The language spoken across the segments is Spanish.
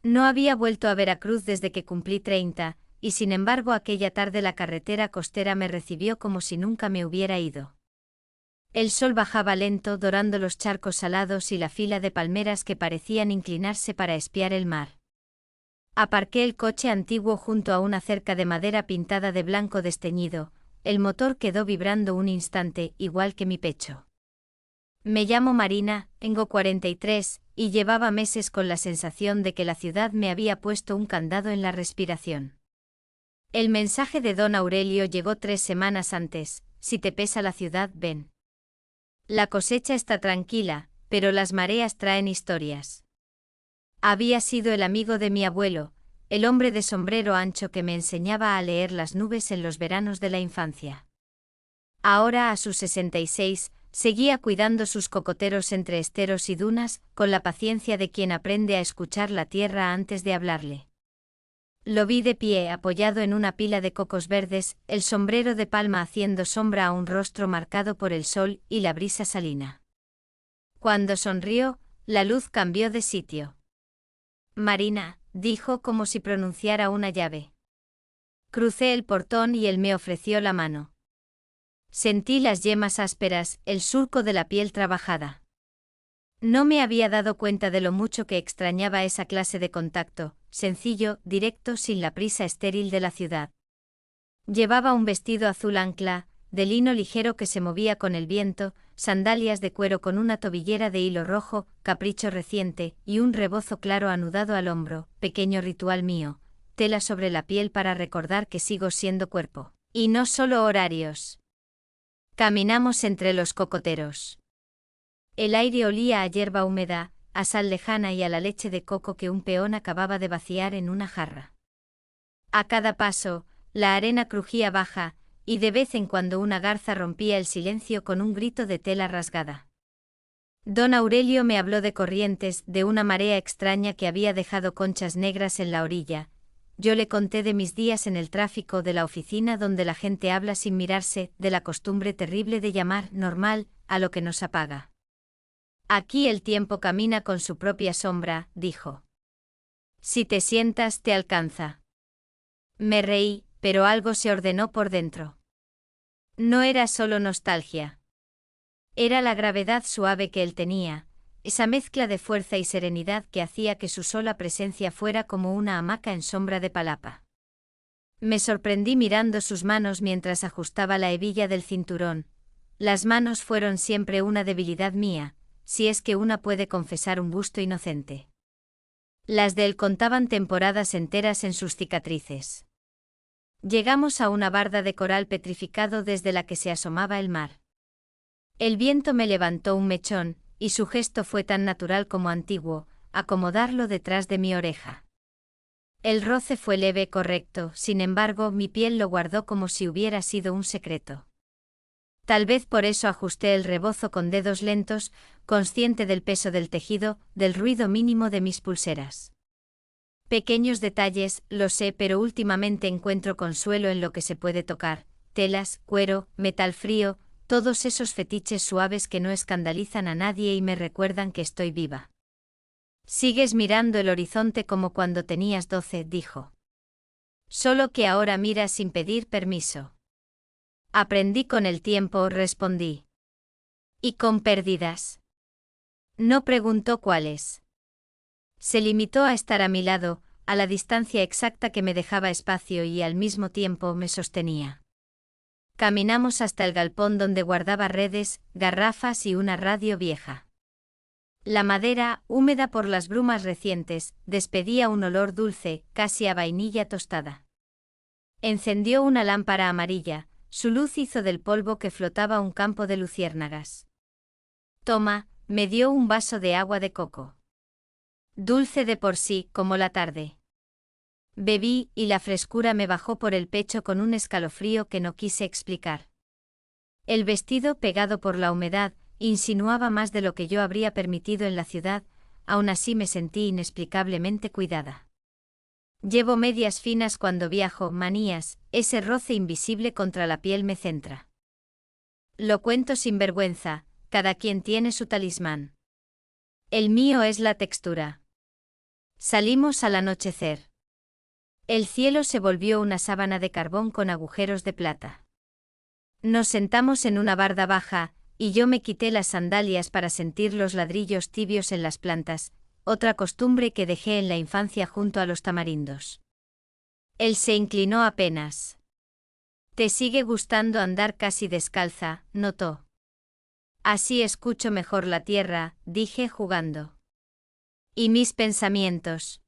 No había vuelto a Veracruz desde que cumplí 30, y sin embargo aquella tarde la carretera costera me recibió como si nunca me hubiera ido. El sol bajaba lento dorando los charcos salados y la fila de palmeras que parecían inclinarse para espiar el mar. Aparqué el coche antiguo junto a una cerca de madera pintada de blanco desteñido, el motor quedó vibrando un instante, igual que mi pecho. Me llamo Marina, tengo 43, y llevaba meses con la sensación de que la ciudad me había puesto un candado en la respiración. El mensaje de don Aurelio llegó 3 semanas antes: si te pesa la ciudad, ven. La cosecha está tranquila, pero las mareas traen historias. Había sido el amigo de mi abuelo, el hombre de sombrero ancho que me enseñaba a leer las nubes en los veranos de la infancia. Ahora, a sus 66, seguía cuidando sus cocoteros entre esteros y dunas, con la paciencia de quien aprende a escuchar la tierra antes de hablarle. Lo vi de pie, apoyado en una pila de cocos verdes, el sombrero de palma haciendo sombra a un rostro marcado por el sol y la brisa salina. Cuando sonrió, la luz cambió de sitio. Marina, dijo como si pronunciara una llave. Crucé el portón y él me ofreció la mano. Sentí las yemas ásperas, el surco de la piel trabajada. No me había dado cuenta de lo mucho que extrañaba esa clase de contacto, sencillo, directo, sin la prisa estéril de la ciudad. Llevaba un vestido azul ancla, de lino ligero que se movía con el viento, sandalias de cuero con una tobillera de hilo rojo, capricho reciente, y un rebozo claro anudado al hombro, pequeño ritual mío, tela sobre la piel para recordar que sigo siendo cuerpo. Y no solo horarios. Caminamos entre los cocoteros. El aire olía a hierba húmeda, a sal lejana y a la leche de coco que un peón acababa de vaciar en una jarra. A cada paso, la arena crujía baja, y de vez en cuando una garza rompía el silencio con un grito de tela rasgada. Don Aurelio me habló de corrientes, de una marea extraña que había dejado conchas negras en la orilla. Yo le conté de mis días en el tráfico de la oficina donde la gente habla sin mirarse, de la costumbre terrible de llamar normal a lo que nos apaga. Aquí el tiempo camina con su propia sombra, dijo. Si te sientas, te alcanza. Me reí, pero algo se ordenó por dentro. No era solo nostalgia. Era la gravedad suave que él tenía, esa mezcla de fuerza y serenidad que hacía que su sola presencia fuera como una hamaca en sombra de palapa. Me sorprendí mirando sus manos mientras ajustaba la hebilla del cinturón. Las manos fueron siempre una debilidad mía, si es que una puede confesar un gusto inocente. Las de él contaban temporadas enteras en sus cicatrices. Llegamos a una barda de coral petrificado desde la que se asomaba el mar. El viento me levantó un mechón, y su gesto fue tan natural como antiguo, acomodarlo detrás de mi oreja. El roce fue leve, correcto, sin embargo mi piel lo guardó como si hubiera sido un secreto. Tal vez por eso ajusté el rebozo con dedos lentos, consciente del peso del tejido, del ruido mínimo de mis pulseras. Pequeños detalles, lo sé, pero últimamente encuentro consuelo en lo que se puede tocar: telas, cuero, metal frío, todos esos fetiches suaves que no escandalizan a nadie y me recuerdan que estoy viva. Sigues mirando el horizonte como cuando tenías 12, dijo. Solo que ahora miras sin pedir permiso. Aprendí con el tiempo, respondí. ¿Y con pérdidas? No preguntó cuáles. Se limitó a estar a mi lado, a la distancia exacta que me dejaba espacio y al mismo tiempo me sostenía. Caminamos hasta el galpón donde guardaba redes, garrafas y una radio vieja. La madera, húmeda por las brumas recientes, despedía un olor dulce, casi a vainilla tostada. Encendió una lámpara amarilla. Su luz hizo del polvo que flotaba un campo de luciérnagas. Toma, me dio un vaso de agua de coco. Dulce de por sí, como la tarde. Bebí, y la frescura me bajó por el pecho con un escalofrío que no quise explicar. El vestido, pegado por la humedad, insinuaba más de lo que yo habría permitido en la ciudad, aún así me sentí inexplicablemente cuidada. Llevo medias finas cuando viajo, manías, ese roce invisible contra la piel me centra. Lo cuento sin vergüenza, cada quien tiene su talismán. El mío es la textura. Salimos al anochecer. El cielo se volvió una sábana de carbón con agujeros de plata. Nos sentamos en una barda baja, y yo me quité las sandalias para sentir los ladrillos tibios en las plantas, otra costumbre que dejé en la infancia junto a los tamarindos. Él se inclinó apenas. «Te sigue gustando andar casi descalza», notó. «Así escucho mejor la tierra», dije jugando. «¿Y mis pensamientos?».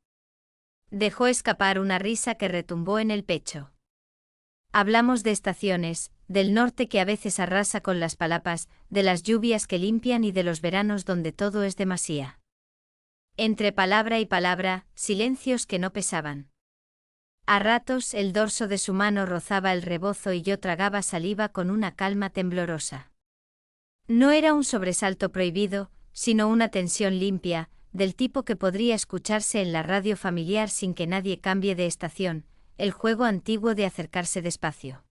Dejó escapar una risa que retumbó en el pecho. Hablamos de estaciones, del norte que a veces arrasa con las palapas, de las lluvias que limpian y de los veranos donde todo es demasía. Entre palabra y palabra, silencios que no pesaban. A ratos el dorso de su mano rozaba el rebozo y yo tragaba saliva con una calma temblorosa. No era un sobresalto prohibido, sino una tensión limpia, del tipo que podría escucharse en la radio familiar sin que nadie cambie de estación, el juego antiguo de acercarse despacio.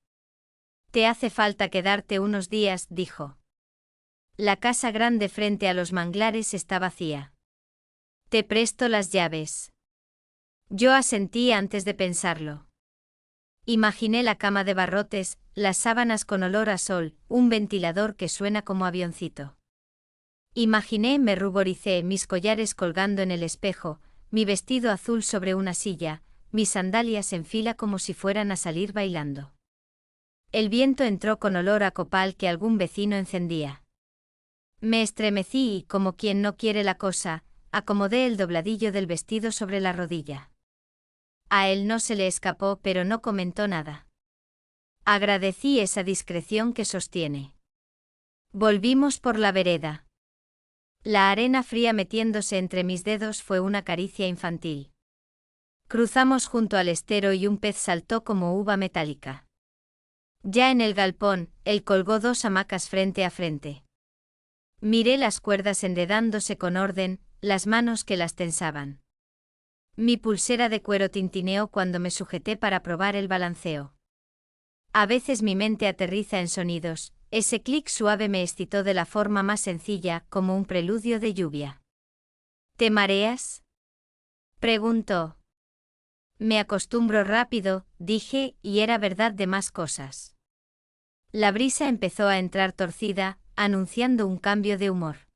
«Te hace falta quedarte unos días», dijo. La casa grande frente a los manglares está vacía. «Te presto las llaves». Yo asentí antes de pensarlo. Imaginé la cama de barrotes, las sábanas con olor a sol, un ventilador que suena como avioncito. Me ruboricé, mis collares colgando en el espejo, mi vestido azul sobre una silla, mis sandalias en fila como si fueran a salir bailando. El viento entró con olor a copal que algún vecino encendía. Me estremecí y, como quien no quiere la cosa, acomodé el dobladillo del vestido sobre la rodilla. A él no se le escapó, pero no comentó nada. Agradecí esa discreción que sostiene. Volvimos por la vereda. La arena fría metiéndose entre mis dedos fue una caricia infantil. Cruzamos junto al estero y un pez saltó como uva metálica. Ya en el galpón, él colgó 2 hamacas frente a frente. Miré las cuerdas enredándose con orden, las manos que las tensaban. Mi pulsera de cuero tintineó cuando me sujeté para probar el balanceo. A veces mi mente aterriza en sonidos, ese clic suave me excitó de la forma más sencilla, como un preludio de lluvia. «¿Te mareas?», preguntó. «Me acostumbro rápido», dije, y era verdad de más cosas. La brisa empezó a entrar torcida, anunciando un cambio de humor.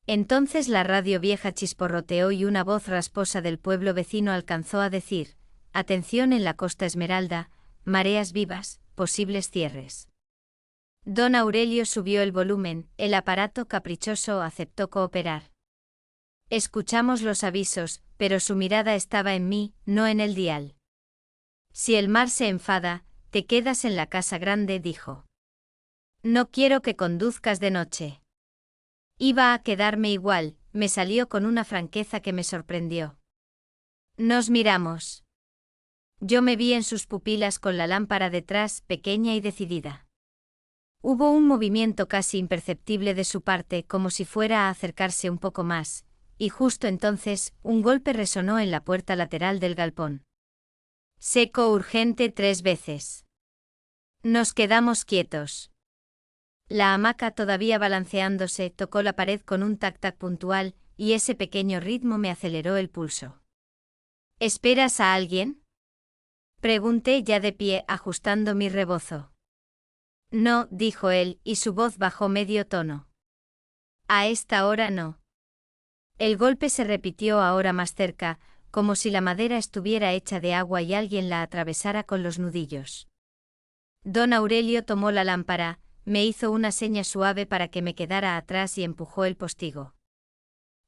Entonces la radio vieja chisporroteó y una voz rasposa del pueblo vecino alcanzó a decir: «Atención en la Costa Esmeralda, mareas vivas, posibles cierres». Don Aurelio subió el volumen, el aparato caprichoso aceptó cooperar. Escuchamos los avisos, pero su mirada estaba en mí, no en el dial. «Si el mar se enfada, te quedas en la casa grande», dijo. «No quiero que conduzcas de noche». Iba a quedarme igual, me salió con una franqueza que me sorprendió. Nos miramos. Yo me vi en sus pupilas con la lámpara detrás, pequeña y decidida. Hubo un movimiento casi imperceptible de su parte, como si fuera a acercarse un poco más, y justo entonces, un golpe resonó en la puerta lateral del galpón. Seco urgente 3 veces. Nos quedamos quietos. La hamaca, todavía balanceándose, tocó la pared con un tac-tac puntual, y ese pequeño ritmo me aceleró el pulso. «¿Esperas a alguien?», pregunté ya de pie, ajustando mi rebozo. «No», dijo él, y su voz bajó medio tono. «A esta hora no». El golpe se repitió ahora más cerca, como si la madera estuviera hecha de agua y alguien la atravesara con los nudillos. Don Aurelio tomó la lámpara, me hizo una seña suave para que me quedara atrás y empujó el postigo.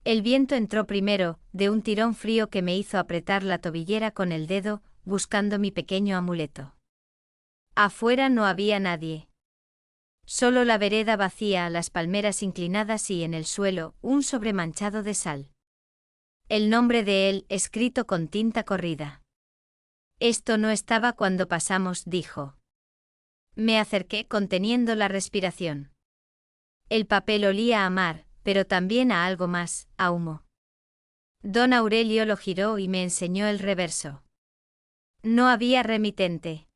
El viento entró primero, de un tirón frío que me hizo apretar la tobillera con el dedo, buscando mi pequeño amuleto. Afuera no había nadie. Solo la vereda vacía, las palmeras inclinadas y en el suelo, un sobre manchado de sal. El nombre de él, escrito con tinta corrida. «Esto no estaba cuando pasamos», dijo. Me acerqué conteniendo la respiración. El papel olía a mar, pero también a algo más, a humo. Don Aurelio lo giró y me enseñó el reverso. No había remitente.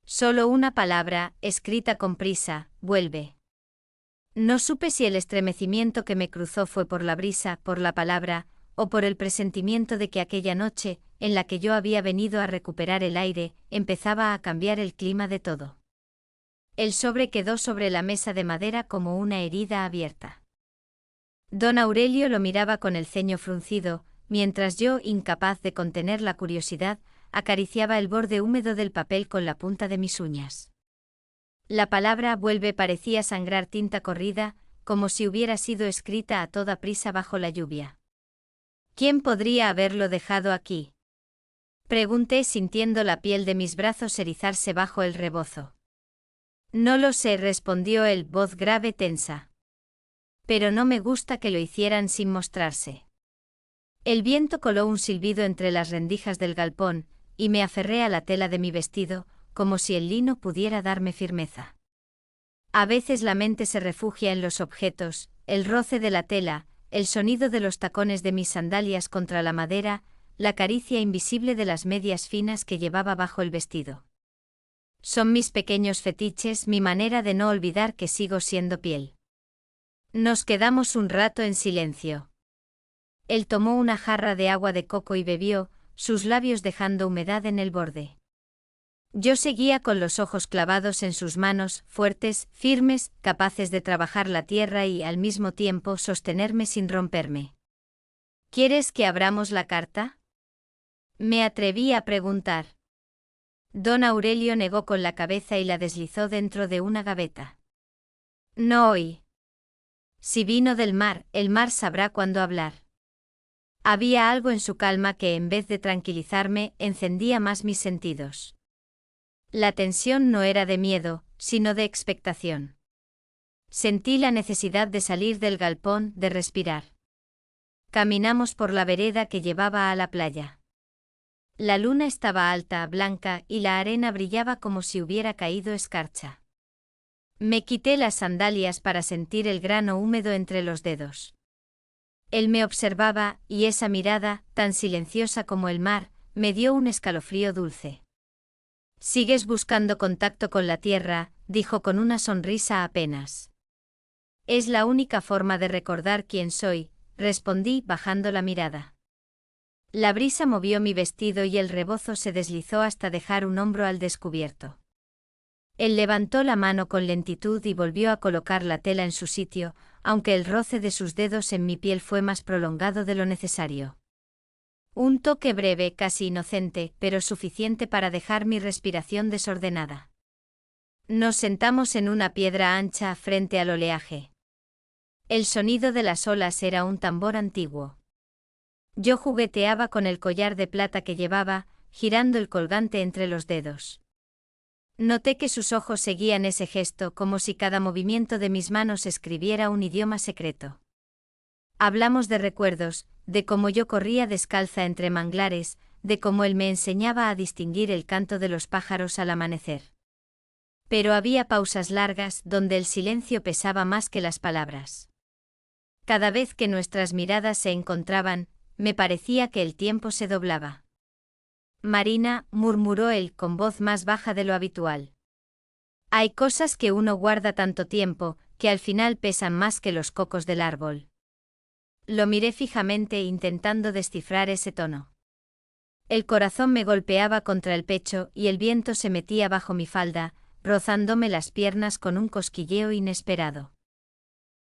Solo una palabra, escrita con prisa: «vuelve». No supe si el estremecimiento que me cruzó fue por la brisa, por la palabra, o por el presentimiento de que aquella noche, en la que yo había venido a recuperar el aire, empezaba a cambiar el clima de todo. El sobre quedó sobre la mesa de madera como una herida abierta. Don Aurelio lo miraba con el ceño fruncido, mientras yo, incapaz de contener la curiosidad, acariciaba el borde húmedo del papel con la punta de mis uñas. La palabra vuelve parecía sangrar tinta corrida, como si hubiera sido escrita a toda prisa bajo la lluvia. ¿Quién podría haberlo dejado aquí? Pregunté sintiendo la piel de mis brazos erizarse bajo el rebozo. No lo sé, respondió él, voz grave tensa. Pero no me gusta que lo hicieran sin mostrarse. El viento coló un silbido entre las rendijas del galpón, y me aferré a la tela de mi vestido, como si el lino pudiera darme firmeza. A veces la mente se refugia en los objetos, el roce de la tela, el sonido de los tacones de mis sandalias contra la madera, la caricia invisible de las medias finas que llevaba bajo el vestido. Son mis pequeños fetiches, mi manera de no olvidar que sigo siendo piel. Nos quedamos un rato en silencio. Él tomó una jarra de agua de coco y bebió, sus labios dejando humedad en el borde. Yo seguía con los ojos clavados en sus manos, fuertes, firmes, capaces de trabajar la tierra y, al mismo tiempo, sostenerme sin romperme. ¿Quieres que abramos la carta? Me atreví a preguntar. Don Aurelio negó con la cabeza y la deslizó dentro de una gaveta. No oí. Si vino del mar, el mar sabrá cuándo hablar. Había algo en su calma que, en vez de tranquilizarme, encendía más mis sentidos. La tensión no era de miedo, sino de expectación. Sentí la necesidad de salir del galpón, de respirar. Caminamos por la vereda que llevaba a la playa. La luna estaba alta, blanca, y la arena brillaba como si hubiera caído escarcha. Me quité las sandalias para sentir el grano húmedo entre los dedos. Él me observaba, y esa mirada, tan silenciosa como el mar, me dio un escalofrío dulce. «Sigues buscando contacto con la tierra», dijo con una sonrisa apenas. «Es la única forma de recordar quién soy», respondí bajando la mirada. La brisa movió mi vestido y el rebozo se deslizó hasta dejar un hombro al descubierto. Él levantó la mano con lentitud y volvió a colocar la tela en su sitio, aunque el roce de sus dedos en mi piel fue más prolongado de lo necesario. Un toque breve, casi inocente, pero suficiente para dejar mi respiración desordenada. Nos sentamos en una piedra ancha frente al oleaje. El sonido de las olas era un tambor antiguo. Yo jugueteaba con el collar de plata que llevaba, girando el colgante entre los dedos. Noté que sus ojos seguían ese gesto como si cada movimiento de mis manos escribiera un idioma secreto. Hablamos de recuerdos, de cómo yo corría descalza entre manglares, de cómo él me enseñaba a distinguir el canto de los pájaros al amanecer. Pero había pausas largas donde el silencio pesaba más que las palabras. Cada vez que nuestras miradas se encontraban, me parecía que el tiempo se doblaba. «Marina», murmuró él con voz más baja de lo habitual. «Hay cosas que uno guarda tanto tiempo, que al final pesan más que los cocos del árbol». Lo miré fijamente intentando descifrar ese tono. El corazón me golpeaba contra el pecho y el viento se metía bajo mi falda, rozándome las piernas con un cosquilleo inesperado.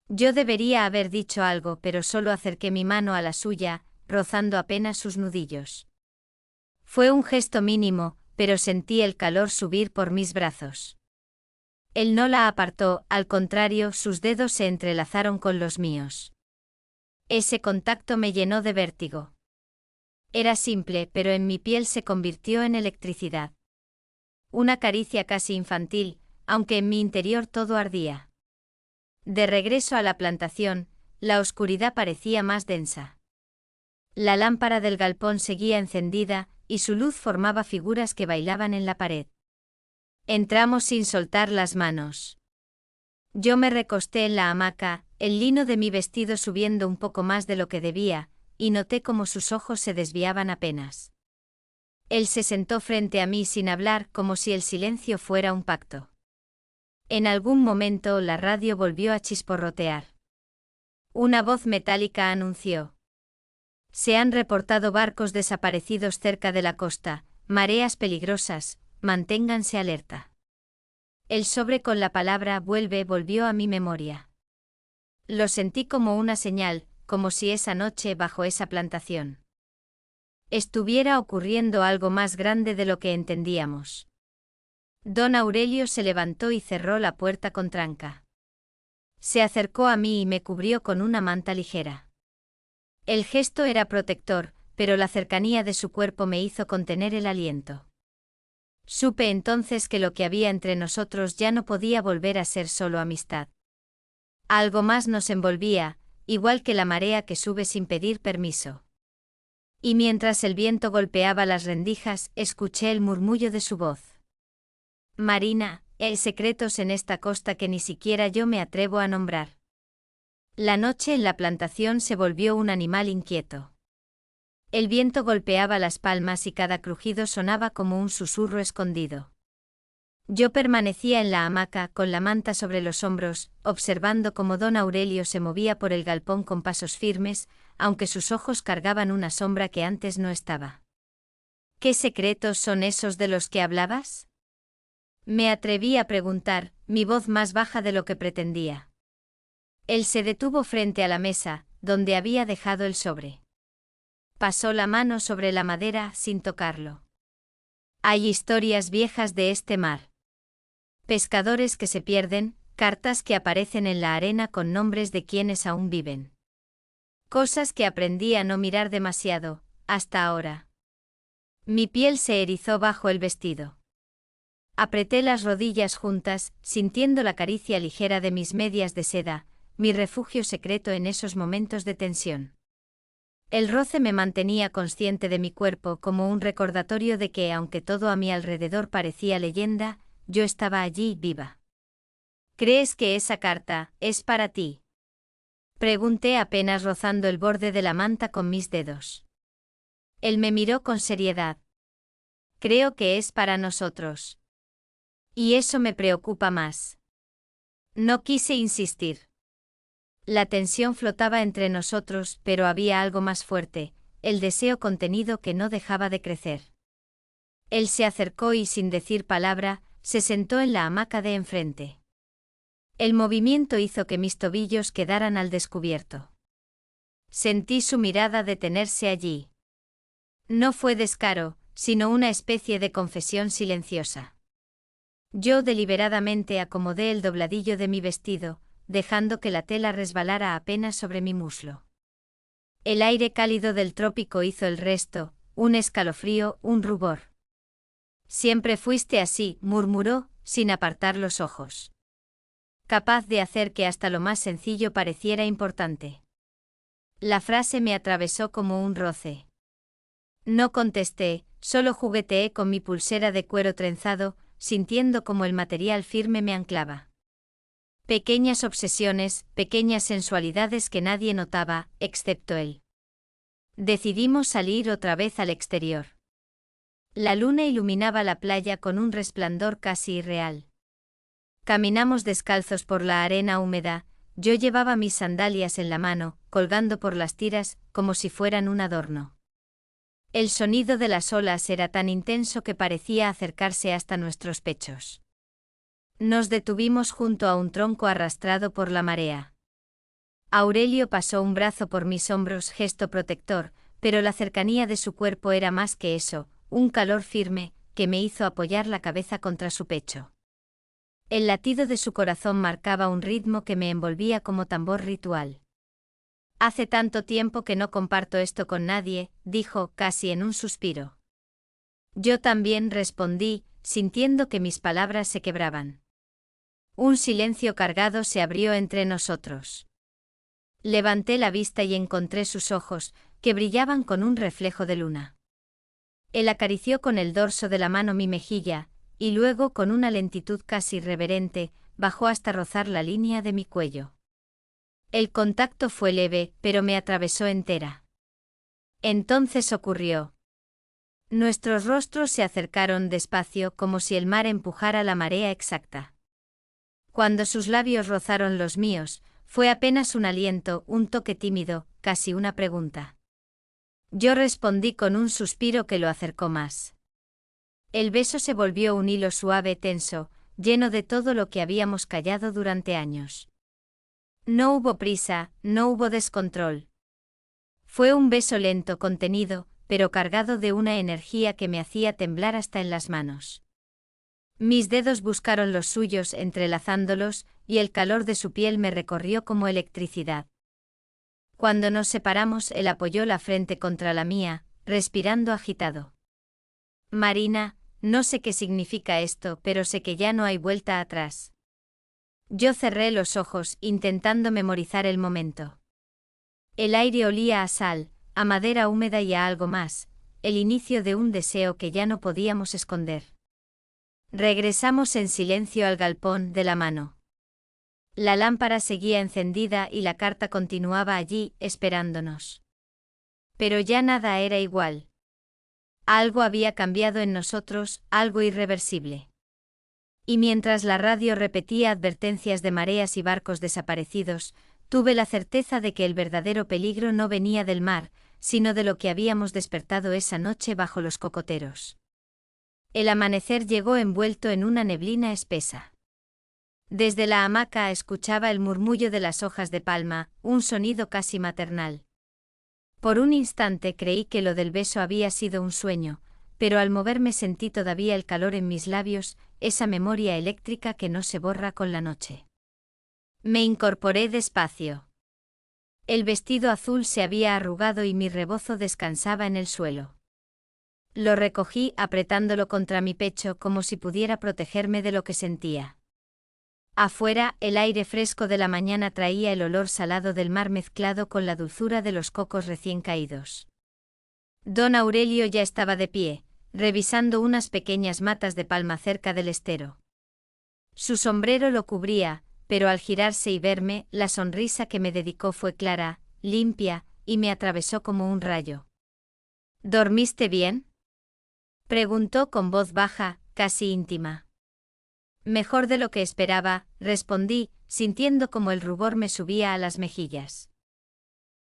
Yo debería haber dicho algo, pero solo acerqué mi mano a la suya, rozando apenas sus nudillos. Fue un gesto mínimo, pero sentí el calor subir por mis brazos. Él no la apartó, al contrario, sus dedos se entrelazaron con los míos. Ese contacto me llenó de vértigo. Era simple, pero en mi piel se convirtió en electricidad. Una caricia casi infantil, aunque en mi interior todo ardía. De regreso a la plantación, la oscuridad parecía más densa. La lámpara del galpón seguía encendida, y su luz formaba figuras que bailaban en la pared. Entramos sin soltar las manos. Yo me recosté en la hamaca, el lino de mi vestido subiendo un poco más de lo que debía, y noté cómo sus ojos se desviaban apenas. Él se sentó frente a mí sin hablar, como si el silencio fuera un pacto. En algún momento la radio volvió a chisporrotear. Una voz metálica anunció: Se han reportado barcos desaparecidos cerca de la costa, mareas peligrosas, manténganse alerta. El sobre con la palabra volvió a mi memoria. Lo sentí como una señal, como si esa noche bajo esa plantación estuviera ocurriendo algo más grande de lo que entendíamos. Don Aurelio se levantó y cerró la puerta con tranca. Se acercó a mí y me cubrió con una manta ligera. El gesto era protector, pero la cercanía de su cuerpo me hizo contener el aliento. Supe entonces que lo que había entre nosotros ya no podía volver a ser solo amistad. Algo más nos envolvía, igual que la marea que sube sin pedir permiso. Y mientras el viento golpeaba las rendijas, escuché el murmullo de su voz. Marina, hay secretos en esta costa que ni siquiera yo me atrevo a nombrar. La noche en la plantación se volvió un animal inquieto. El viento golpeaba las palmas y cada crujido sonaba como un susurro escondido. Yo permanecía en la hamaca con la manta sobre los hombros, observando cómo don Aurelio se movía por el galpón con pasos firmes, aunque sus ojos cargaban una sombra que antes no estaba. ¿Qué secretos son esos de los que hablabas? Me atreví a preguntar, mi voz más baja de lo que pretendía. Él se detuvo frente a la mesa, donde había dejado el sobre. Pasó la mano sobre la madera sin tocarlo. Hay historias viejas de este mar. Pescadores que se pierden, cartas que aparecen en la arena con nombres de quienes aún viven. Cosas que aprendí a no mirar demasiado, hasta ahora. Mi piel se erizó bajo el vestido. Apreté las rodillas juntas, sintiendo la caricia ligera de mis medias de seda, mi refugio secreto en esos momentos de tensión. El roce me mantenía consciente de mi cuerpo como un recordatorio de que, aunque todo a mi alrededor parecía leyenda, yo estaba allí viva. ¿Crees que esa carta es para ti? Pregunté apenas rozando el borde de la manta con mis dedos. Él me miró con seriedad. Creo que es para nosotros. Y eso me preocupa más. No quise insistir. La tensión flotaba entre nosotros, pero había algo más fuerte, el deseo contenido que no dejaba de crecer. Él se acercó y sin decir palabra, se sentó en la hamaca de enfrente. El movimiento hizo que mis tobillos quedaran al descubierto. Sentí su mirada detenerse allí. No fue descaro, sino una especie de confesión silenciosa. Yo deliberadamente acomodé el dobladillo de mi vestido, dejando que la tela resbalara apenas sobre mi muslo. El aire cálido del trópico hizo el resto, un escalofrío, un rubor. Siempre fuiste así, murmuró, sin apartar los ojos. Capaz de hacer que hasta lo más sencillo pareciera importante. La frase me atravesó como un roce. No contesté, solo jugueteé con mi pulsera de cuero trenzado, sintiendo como el material firme me anclaba. Pequeñas obsesiones, pequeñas sensualidades que nadie notaba, excepto él. Decidimos salir otra vez al exterior. La luna iluminaba la playa con un resplandor casi irreal. Caminamos descalzos por la arena húmeda, yo llevaba mis sandalias en la mano, colgando por las tiras, como si fueran un adorno. El sonido de las olas era tan intenso que parecía acercarse hasta nuestros pechos. Nos detuvimos junto a un tronco arrastrado por la marea. Aurelio pasó un brazo por mis hombros, gesto protector, pero la cercanía de su cuerpo era más que eso, un calor firme, que me hizo apoyar la cabeza contra su pecho. El latido de su corazón marcaba un ritmo que me envolvía como tambor ritual. Hace tanto tiempo que no comparto esto con nadie, dijo, casi en un suspiro. Yo también respondí, sintiendo que mis palabras se quebraban. Un silencio cargado se abrió entre nosotros. Levanté la vista y encontré sus ojos, que brillaban con un reflejo de luna. Él acarició con el dorso de la mano mi mejilla, y luego con una lentitud casi reverente, bajó hasta rozar la línea de mi cuello. El contacto fue leve, pero me atravesó entera. Entonces ocurrió. Nuestros rostros se acercaron despacio como si el mar empujara la marea exacta. Cuando sus labios rozaron los míos, fue apenas un aliento, un toque tímido, casi una pregunta. Yo respondí con un suspiro que lo acercó más. El beso se volvió un hilo suave, tenso, lleno de todo lo que habíamos callado durante años. No hubo prisa, no hubo descontrol. Fue un beso lento, contenido, pero cargado de una energía que me hacía temblar hasta en las manos. Mis dedos buscaron los suyos entrelazándolos, y el calor de su piel me recorrió como electricidad. Cuando nos separamos, él apoyó la frente contra la mía, respirando agitado. Marina, no sé qué significa esto, pero sé que ya no hay vuelta atrás. Yo cerré los ojos, intentando memorizar el momento. El aire olía a sal, a madera húmeda y a algo más, el inicio de un deseo que ya no podíamos esconder. Regresamos en silencio al galpón de la mano. La lámpara seguía encendida y la carta continuaba allí, esperándonos. Pero ya nada era igual. Algo había cambiado en nosotros, algo irreversible. Y mientras la radio repetía advertencias de mareas y barcos desaparecidos, tuve la certeza de que el verdadero peligro no venía del mar, sino de lo que habíamos despertado esa noche bajo los cocoteros. El amanecer llegó envuelto en una neblina espesa. Desde la hamaca escuchaba el murmullo de las hojas de palma, un sonido casi maternal. Por un instante creí que lo del beso había sido un sueño, pero al moverme sentí todavía el calor en mis labios, esa memoria eléctrica que no se borra con la noche. Me incorporé despacio. El vestido azul se había arrugado y mi rebozo descansaba en el suelo. Lo recogí apretándolo contra mi pecho como si pudiera protegerme de lo que sentía. Afuera, el aire fresco de la mañana traía el olor salado del mar mezclado con la dulzura de los cocos recién caídos. Don Aurelio ya estaba de pie, revisando unas pequeñas matas de palma cerca del estero. Su sombrero lo cubría, pero al girarse y verme, la sonrisa que me dedicó fue clara, limpia, y me atravesó como un rayo. ¿Dormiste bien?, preguntó con voz baja, casi íntima. Mejor de lo que esperaba, respondí, sintiendo como el rubor me subía a las mejillas.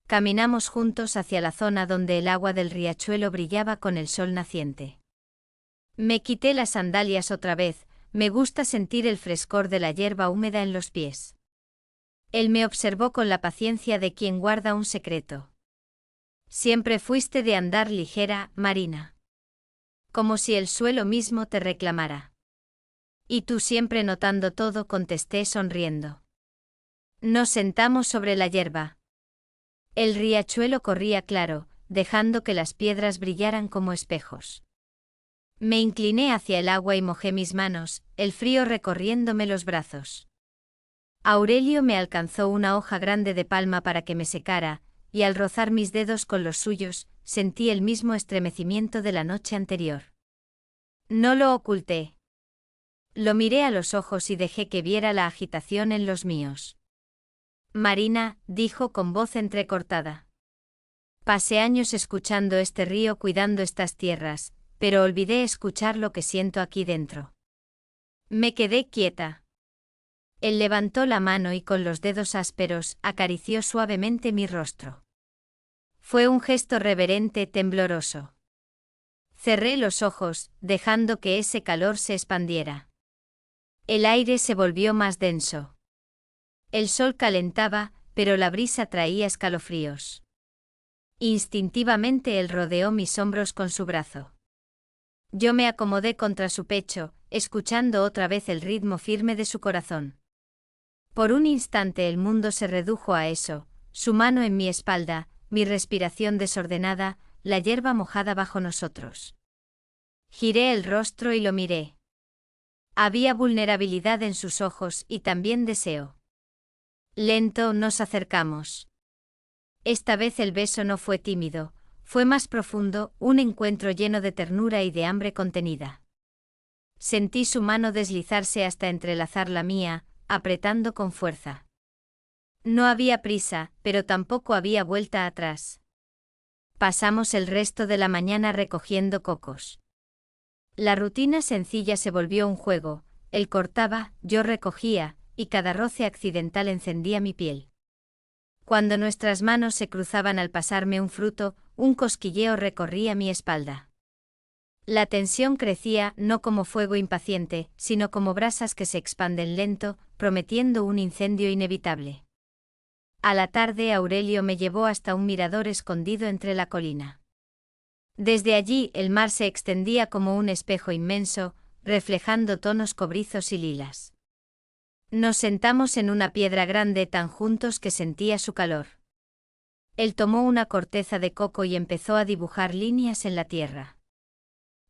Caminamos juntos hacia la zona donde el agua del riachuelo brillaba con el sol naciente. Me quité las sandalias otra vez, me gusta sentir el frescor de la hierba húmeda en los pies. Él me observó con la paciencia de quien guarda un secreto. Siempre fuiste de andar ligera, Marina. Como si el suelo mismo te reclamara. Y tú siempre notando todo, contesté sonriendo. Nos sentamos sobre la hierba. El riachuelo corría claro, dejando que las piedras brillaran como espejos. Me incliné hacia el agua y mojé mis manos, el frío recorriéndome los brazos. Aurelio me alcanzó una hoja grande de palma para que me secara, y al rozar mis dedos con los suyos, sentí el mismo estremecimiento de la noche anterior. No lo oculté. Lo miré a los ojos y dejé que viera la agitación en los míos. Marina, dijo con voz entrecortada. Pasé años escuchando este río, cuidando estas tierras, pero olvidé escuchar lo que siento aquí dentro. Me quedé quieta. Él levantó la mano y con los dedos ásperos acarició suavemente mi rostro. Fue un gesto reverente, tembloroso. Cerré los ojos, dejando que ese calor se expandiera. El aire se volvió más denso. El sol calentaba, pero la brisa traía escalofríos. Instintivamente él rodeó mis hombros con su brazo. Yo me acomodé contra su pecho, escuchando otra vez el ritmo firme de su corazón. Por un instante el mundo se redujo a eso, su mano en mi espalda, mi respiración desordenada, la hierba mojada bajo nosotros. Giré el rostro y lo miré. Había vulnerabilidad en sus ojos y también deseo. Lento nos acercamos. Esta vez el beso no fue tímido, fue más profundo, un encuentro lleno de ternura y de hambre contenida. Sentí su mano deslizarse hasta entrelazar la mía, apretando con fuerza. No había prisa, pero tampoco había vuelta atrás. Pasamos el resto de la mañana recogiendo cocos. La rutina sencilla se volvió un juego, él cortaba, yo recogía, y cada roce accidental encendía mi piel. Cuando nuestras manos se cruzaban al pasarme un fruto, un cosquilleo recorría mi espalda. La tensión crecía no como fuego impaciente, sino como brasas que se expanden lento, prometiendo un incendio inevitable. A la tarde Aurelio me llevó hasta un mirador escondido entre la colina. Desde allí el mar se extendía como un espejo inmenso, reflejando tonos cobrizos y lilas. Nos sentamos en una piedra grande tan juntos que sentía su calor. Él tomó una corteza de coco y empezó a dibujar líneas en la tierra.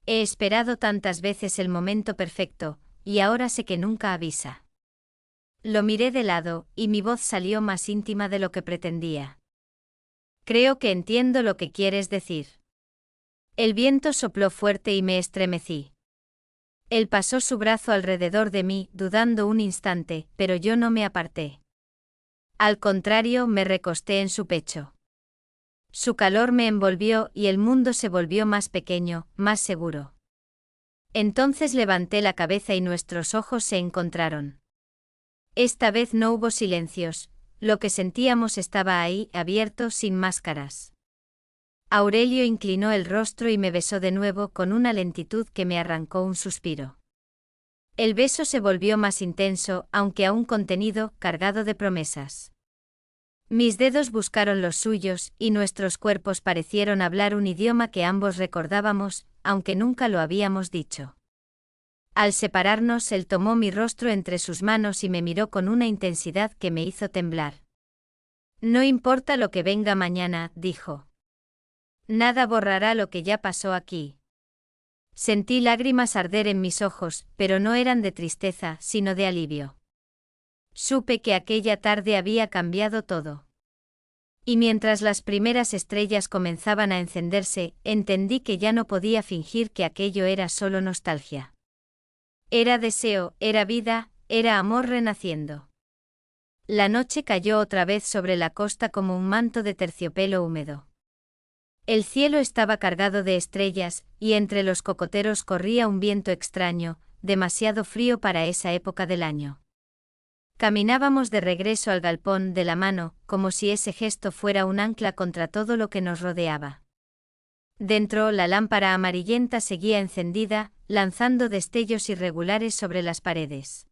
He esperado tantas veces el momento perfecto, y ahora sé que nunca avisa. Lo miré de lado, y mi voz salió más íntima de lo que pretendía. Creo que entiendo lo que quieres decir. El viento sopló fuerte y me estremecí. Él pasó su brazo alrededor de mí, dudando un instante, pero yo no me aparté. Al contrario, me recosté en su pecho. Su calor me envolvió y el mundo se volvió más pequeño, más seguro. Entonces levanté la cabeza y nuestros ojos se encontraron. Esta vez no hubo silencios, lo que sentíamos estaba ahí, abierto, sin máscaras. Aurelio inclinó el rostro y me besó de nuevo con una lentitud que me arrancó un suspiro. El beso se volvió más intenso, aunque aún contenido, cargado de promesas. Mis dedos buscaron los suyos, y nuestros cuerpos parecieron hablar un idioma que ambos recordábamos, aunque nunca lo habíamos dicho. Al separarnos, él tomó mi rostro entre sus manos y me miró con una intensidad que me hizo temblar. No importa lo que venga mañana, dijo. Nada borrará lo que ya pasó aquí. Sentí lágrimas arder en mis ojos, pero no eran de tristeza, sino de alivio. Supe que aquella tarde había cambiado todo. Y mientras las primeras estrellas comenzaban a encenderse, entendí que ya no podía fingir que aquello era solo nostalgia. Era deseo, era vida, era amor renaciendo. La noche cayó otra vez sobre la costa como un manto de terciopelo húmedo. El cielo estaba cargado de estrellas, y entre los cocoteros corría un viento extraño, demasiado frío para esa época del año. Caminábamos de regreso al galpón de la mano, como si ese gesto fuera un ancla contra todo lo que nos rodeaba. Dentro, la lámpara amarillenta seguía encendida, lanzando destellos irregulares sobre las paredes.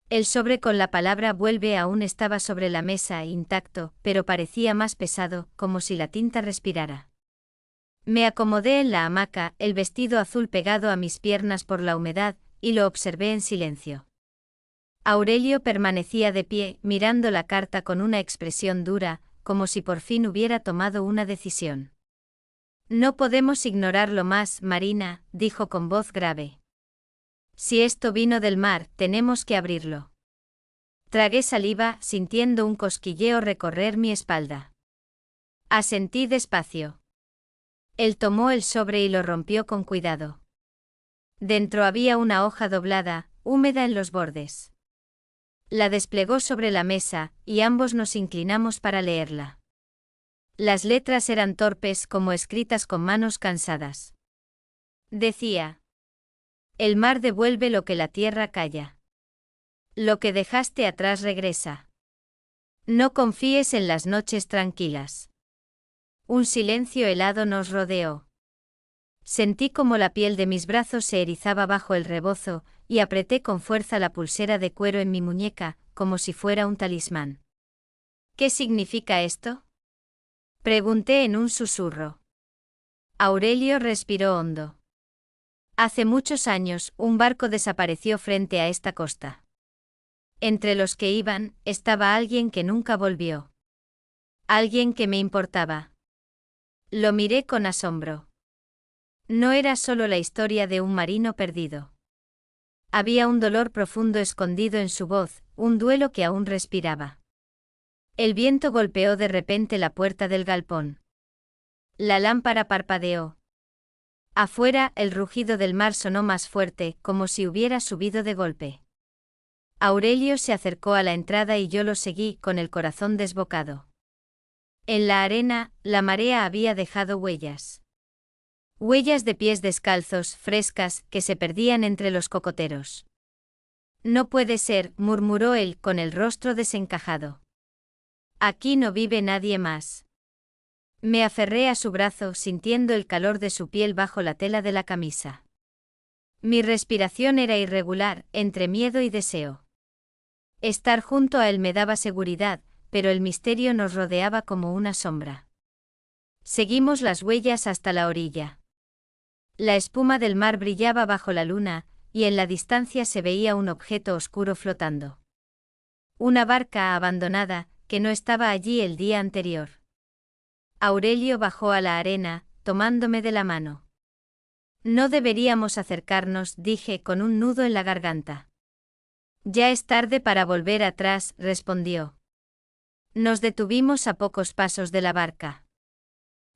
El sobre con la palabra vuelve aún estaba sobre la mesa, intacto, pero parecía más pesado, como si la tinta respirara. Me acomodé en la hamaca, el vestido azul pegado a mis piernas por la humedad, y lo observé en silencio. Aurelio permanecía de pie, mirando la carta con una expresión dura, como si por fin hubiera tomado una decisión. No podemos ignorarlo más, Marina, dijo con voz grave. Si esto vino del mar, tenemos que abrirlo. Tragué saliva, sintiendo un cosquilleo recorrer mi espalda. Asentí despacio. Él tomó el sobre y lo rompió con cuidado. Dentro había una hoja doblada, húmeda en los bordes. La desplegó sobre la mesa, y ambos nos inclinamos para leerla. Las letras eran torpes como escritas con manos cansadas. Decía: el mar devuelve lo que la tierra calla. Lo que dejaste atrás regresa. No confíes en las noches tranquilas. Un silencio helado nos rodeó. Sentí como la piel de mis brazos se erizaba bajo el rebozo, y apreté con fuerza la pulsera de cuero en mi muñeca, como si fuera un talismán. ¿Qué significa esto?, pregunté en un susurro. Aurelio respiró hondo. Hace muchos años, un barco desapareció frente a esta costa. Entre los que iban, estaba alguien que nunca volvió. Alguien que me importaba. Lo miré con asombro. No era solo la historia de un marino perdido. Había un dolor profundo escondido en su voz, un duelo que aún respiraba. El viento golpeó de repente la puerta del galpón. La lámpara parpadeó. Afuera, el rugido del mar sonó más fuerte, como si hubiera subido de golpe. Aurelio se acercó a la entrada y yo lo seguí, con el corazón desbocado. En la arena, la marea había dejado huellas. Huellas de pies descalzos, frescas, que se perdían entre los cocoteros. No puede ser, murmuró él, con el rostro desencajado. Aquí no vive nadie más. Me aferré a su brazo sintiendo el calor de su piel bajo la tela de la camisa. Mi respiración era irregular, entre miedo y deseo. Estar junto a él me daba seguridad, pero el misterio nos rodeaba como una sombra. Seguimos las huellas hasta la orilla. La espuma del mar brillaba bajo la luna, y en la distancia se veía un objeto oscuro flotando. Una barca abandonada, que no estaba allí el día anterior. Aurelio bajó a la arena, tomándome de la mano. No deberíamos acercarnos, dije con un nudo en la garganta. Ya es tarde para volver atrás, respondió. Nos detuvimos a pocos pasos de la barca.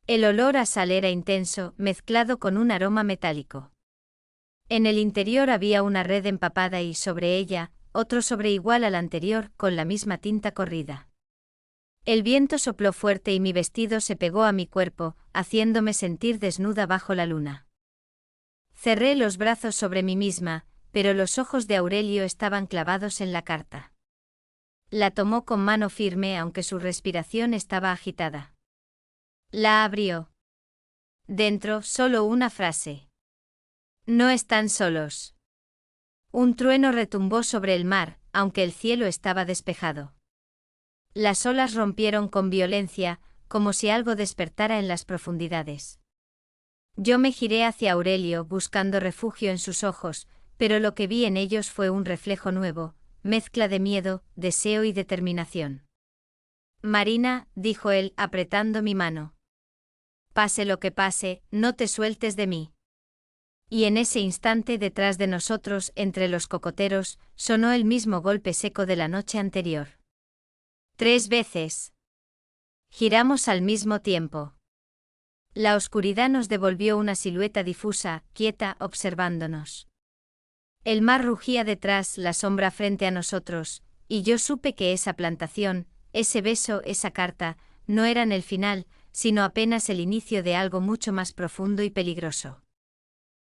El olor a sal era intenso, mezclado con un aroma metálico. En el interior había una red empapada y sobre ella, otro sobre igual al anterior, con la misma tinta corrida. El viento sopló fuerte y mi vestido se pegó a mi cuerpo, haciéndome sentir desnuda bajo la luna. Cerré los brazos sobre mí misma, pero los ojos de Aurelio estaban clavados en la carta. La tomó con mano firme aunque su respiración estaba agitada. La abrió. Dentro, solo una frase. No están solos. Un trueno retumbó sobre el mar, aunque el cielo estaba despejado. Las olas rompieron con violencia, como si algo despertara en las profundidades. Yo me giré hacia Aurelio buscando refugio en sus ojos, pero lo que vi en ellos fue un reflejo nuevo, mezcla de miedo, deseo y determinación. Marina, dijo él, apretando mi mano. Pase lo que pase, no te sueltes de mí. Y en ese instante detrás de nosotros, entre los cocoteros, sonó el mismo golpe seco de la noche anterior. 3 veces. Giramos al mismo tiempo. La oscuridad nos devolvió una silueta difusa, quieta, observándonos. El mar rugía detrás, la sombra frente a nosotros, y yo supe que esa plantación, ese beso, esa carta, no eran el final, sino apenas el inicio de algo mucho más profundo y peligroso.